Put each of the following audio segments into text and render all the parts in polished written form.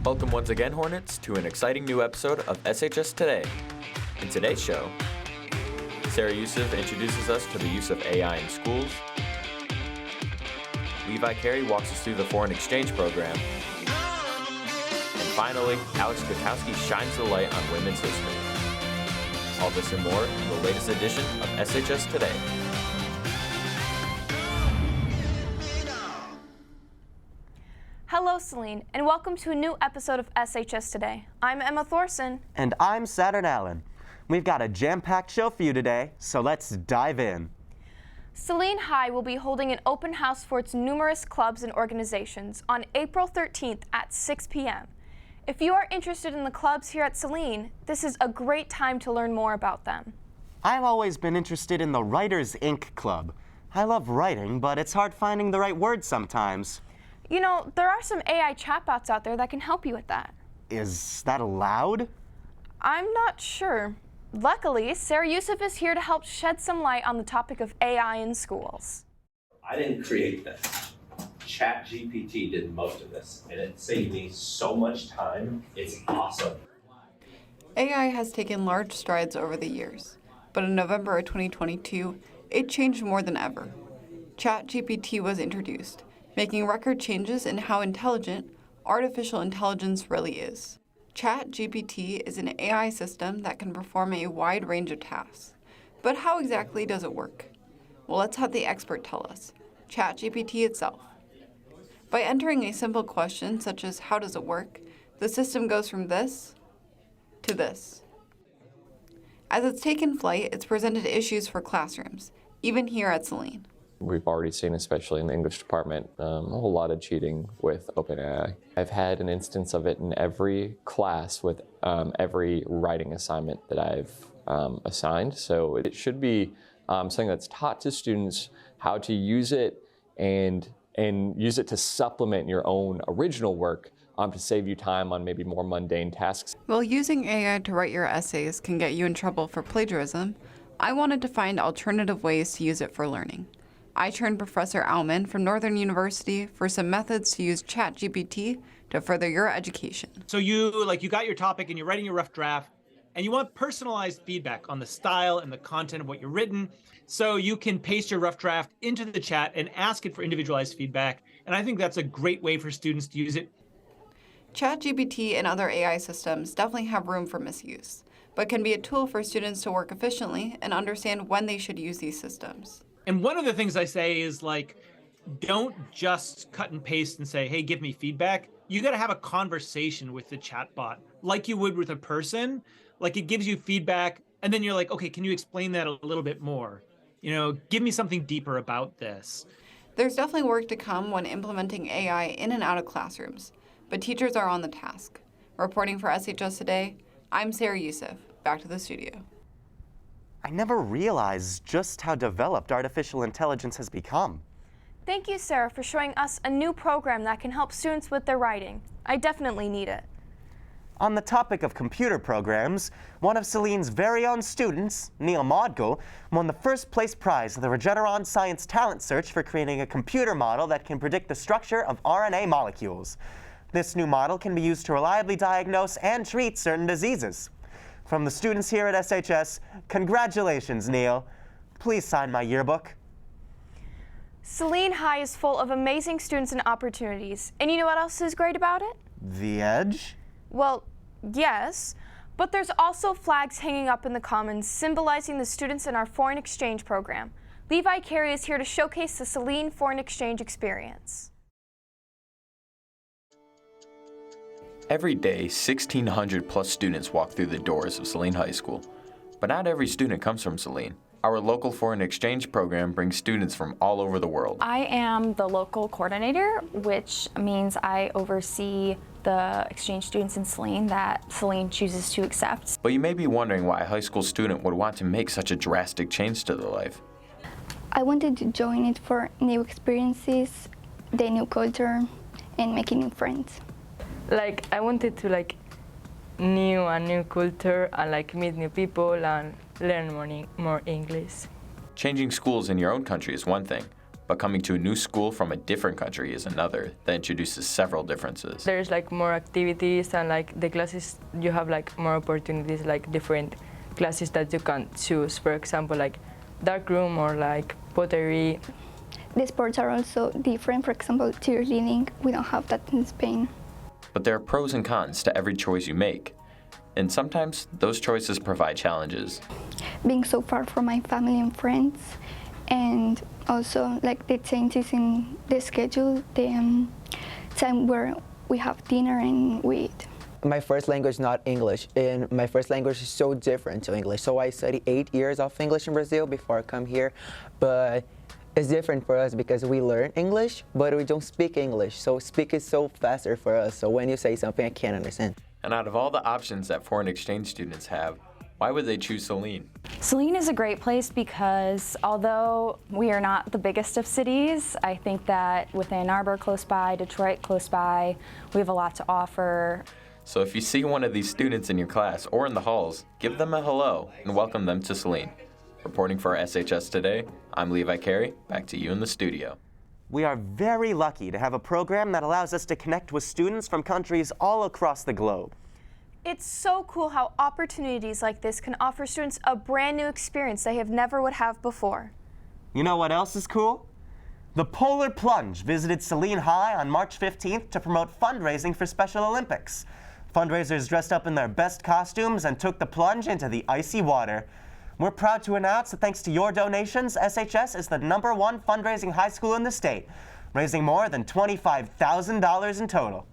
Welcome once again, Hornets, to an exciting new episode of SHS Today. In today's show, Sarah Youssef introduces us to the use of AI in schools. Levi Carey walks us through the foreign exchange program. And finally, Alex Kwiatkowski shines the light on women's history. All this and more in the latest edition of SHS Today. Hello, Celine, and welcome to a new episode of SHS Today. I'm Emma Thorsen. And I'm Saturn Allen. We've got a jam-packed show for you today, so let's dive in. Celine High will be holding an open house for its numerous clubs and organizations on April 13th at 6 p.m. If you are interested in the clubs here at Celine, this is a great time to learn more about them. I've always been interested in the Writers Inc. Club. I love writing, but it's hard finding the right words sometimes. You know, there are some AI chatbots out there that can help you with that. Is that allowed? I'm not sure. Luckily, Sarah Youssef is here to help shed some light on the topic of AI in schools. I didn't create this. ChatGPT did most of this, and it saved me so much time. It's awesome. AI has taken large strides over the years, but in November of 2022, it changed more than ever. ChatGPT was introduced, making record changes in how intelligent artificial intelligence really is. ChatGPT is an AI system that can perform a wide range of tasks. But how exactly does it work? Well, let's have the expert tell us, ChatGPT itself. By entering a simple question such as how does it work, the system goes from this to this. As it's taken flight, it's presented issues for classrooms, even here at Celine. We've already seen, especially in the English department, a whole lot of cheating with OpenAI. I've had an instance of it in every class with every writing assignment that I've assigned. So it should be something that's taught to students how to use it and use it to supplement your own original work to save you time on maybe more mundane tasks. While using AI to write your essays can get you in trouble for plagiarism, I wanted to find alternative ways to use it for learning. I turned Professor Alman from Northern University for some methods to use ChatGPT to further your education. So you got your topic and you're writing your rough draft and you want personalized feedback on the style and the content of what you're written. So you can paste your rough draft into the chat and ask it for individualized feedback. And I think that's a great way for students to use it. ChatGPT and other AI systems definitely have room for misuse, but can be a tool for students to work efficiently and understand when they should use these systems. And one of the things I say is don't just cut and paste and say, hey, give me feedback. You got to have a conversation with the chatbot like you would with a person. Like it gives you feedback and then you're like, okay, can you explain that a little bit more? You know, give me something deeper about this. There's definitely work to come when implementing AI in and out of classrooms, but teachers are on the task. Reporting for SHS Today, I'm Sarah Youssef. Back to the studio. I never realized just how developed artificial intelligence has become. Thank you, Sarah, for showing us a new program that can help students with their writing. I definitely need it. On the topic of computer programs, one of Celine's very own students, Neil Modgill, won the first place prize of the Regeneron Science Talent Search for creating a computer model that can predict the structure of RNA molecules. This new model can be used to reliably diagnose and treat certain diseases. From the students here at SHS, congratulations, Neil. Please sign my yearbook. Celine High is full of amazing students and opportunities. And you know what else is great about it? The Edge? Well, yes, but there's also flags hanging up in the Commons symbolizing the students in our foreign exchange program. Levi Carey is here to showcase the Celine foreign exchange experience. Every day, 1,600 plus students walk through the doors of Celine High School. But not every student comes from Celine. Our local foreign exchange program brings students from all over the world. I am the local coordinator, which means I oversee the exchange students in Celine that Celine chooses to accept. But you may be wondering why a high school student would want to make such a drastic change to their life. I wanted to join it for new experiences, the new culture, and making new friends. I wanted to new a new culture and meet new people and learn more English. Changing schools in your own country is one thing, but coming to a new school from a different country is another that introduces several differences. There's like more activities and like the classes, you have like more opportunities, like different classes that you can choose. For example, like darkroom or like pottery. The sports are also different. For example, cheerleading, we don't have that in Spain. But there are pros and cons to every choice you make, and sometimes those choices provide challenges. Being so far from my family and friends, and also like the changes in the schedule, the time where we have dinner and we eat. My first language is not English, and my first language is so different to English. So I studied 8 years of English in Brazil before I come here, but it's different for us because we learn English, but we don't speak English. So speak is so faster for us. So when you say something, I can't understand. And out of all the options that foreign exchange students have, why would they choose Saline? Saline is a great place because although we are not the biggest of cities, I think that with Ann Arbor close by, Detroit close by, we have a lot to offer. So if you see one of these students in your class or in the halls, give them a hello and welcome them to Saline. Reporting for SHS Today, I'm Levi Carey. Back to you in the studio. We are very lucky to have a program that allows us to connect with students from countries all across the globe. It's so cool how opportunities like this can offer students a brand new experience they have never would have before. You know what else is cool? The Polar Plunge visited Saline High on March 15th to promote fundraising for Special Olympics. Fundraisers dressed up in their best costumes and took the plunge into the icy water. We're proud to announce that thanks to your donations, SHS is the #1 fundraising high school in the state, raising more than $25,000 in total.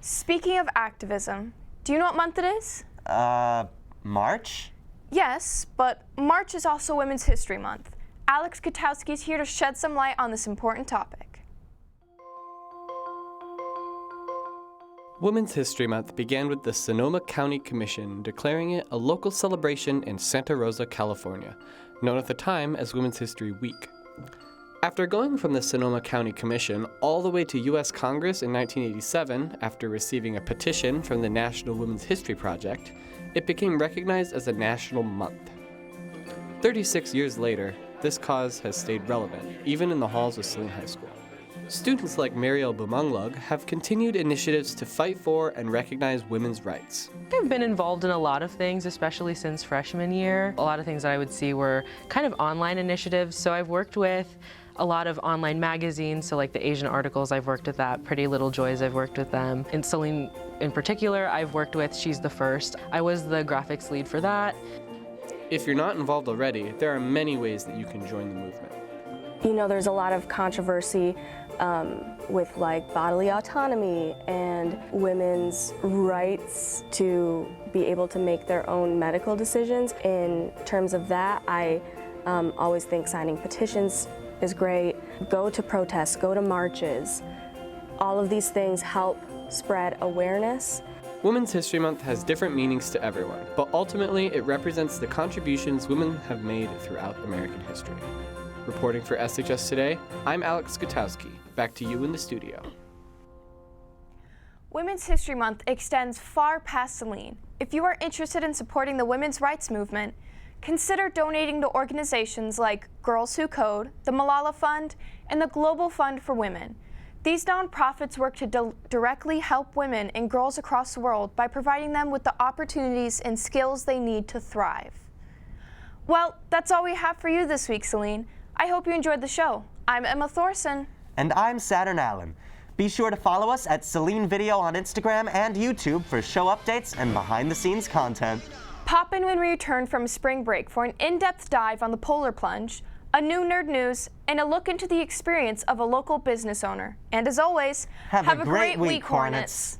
Speaking of activism, do you know what month it is? March? Yes, but March is also Women's History Month. Alex Gutowski is here to shed some light on this important topic. Women's History Month began with the Sonoma County Commission declaring it a local celebration in Santa Rosa, California, known at the time as Women's History Week. After going from the Sonoma County Commission all the way to U.S. Congress in 1987, after receiving a petition from the National Women's History Project, it became recognized as a national month. 36 years later, this cause has stayed relevant, even in the halls of Saline High School. Students like Mariel Bumanglug have continued initiatives to fight for and recognize women's rights. I've been involved in a lot of things, especially since freshman year. A lot of things that I would see were kind of online initiatives. So I've worked with a lot of online magazines, so like the Asian articles, I've worked with that. Pretty Little Joys, I've worked with them. In Saline in particular, I've worked with She's the First. I was the graphics lead for that. If you're not involved already, there are many ways that you can join the movement. You know, there's a lot of controversy with like bodily autonomy and women's rights to be able to make their own medical decisions. In terms of that, I always think signing petitions is great. Go to protests, go to marches. All of these things help spread awareness. Women's History Month has different meanings to everyone, but ultimately it represents the contributions women have made throughout American history. Reporting for SHS Today, I'm Alex Gutowski. Back to you in the studio. Women's History Month extends far past Saline. If you are interested in supporting the women's rights movement, consider donating to organizations like Girls Who Code, the Malala Fund, and the Global Fund for Women. These nonprofits work to directly help women and girls across the world by providing them with the opportunities and skills they need to thrive. Well, that's all we have for you this week, Saline. I hope you enjoyed the show. I'm Emma Thorsen. And I'm Saturn Allen. Be sure to follow us at Saline Video on Instagram and YouTube for show updates and behind-the-scenes content. Pop in when we return from spring break for an in-depth dive on the Polar Plunge, a new nerd news, and a look into the experience of a local business owner. And as always, have a great week, Hornets.